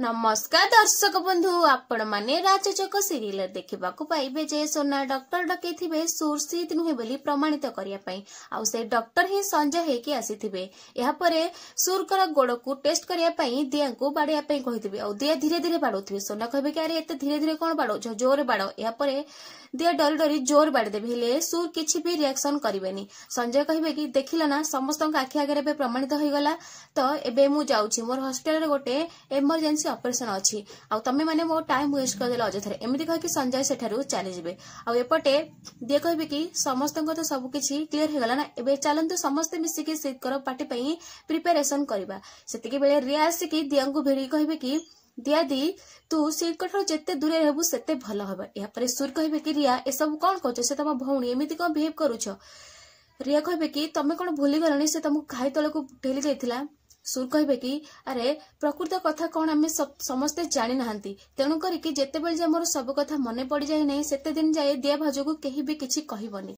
नमस्कार दर्शक बंधु आपण माने राजचक सीरियल देखा पाइबे जे सोना डॉक्टर डकैथिबे सुरसित नुहे बोली प्रमाणित करिया पई आउ से डॉक्टर ही संजय हेकी आसीथिबे एहा परे सुरकर गोड़ को टेस्ट करिया पई दिया को बाड़िया पई कहिथिबे आउ दिया धीरे धीरे बाड़ोथिबे सोना कहबे कि अरे एते धीरे धीरे कोन बाड़ो जोर बाड़ो एहा परे दिया डरी डरी जोर बाड़ी देबे हेले सुर किछि भी रिएक्शन करिवेनी संजय कहबे कि देखिला ना समस्त आखि आगे बे प्रमाणित होई गला तो एबे मु जाउछि मोर हॉस्पिटल रे गोटे इमरजेंसी ऑपरेशन अछि आ तमे माने मो टाइम वेस्ट कर देला अजथरे एमिति कह कि संजय सेठारु चली जिवे आ एपटे दिया कहबे कि समस्त तो सब किछि क्लियर हे गला ना एबे चलंतु समस्त मिसी के सीकर पार्टी पई प्रिपरेशन करबा सेतिके बेले रिया आसी कि दिया को भेड़ी कहबे कि दिया दी तू सीट कठर जेते दूरे रहबु सेते भलो हबा या परे सुर कहबे कि रिया ए सब कोन कहछ से तम भौणी एमिति कोन बिहेव करूछ रिया कहबे कि तमे कोन भूली गलनी से तुमको खाई तले को ढेली जाइथिला सुर कहबे कि अरे प्रकृत कथा कौन आम समस्ते जानी नाहंती तेणु करिकी जेते बेल जे मोर सब कथा मने पड़ जाए नहीं सेते दिन जाए दिया भाजो को केही भी किछि कहबनी।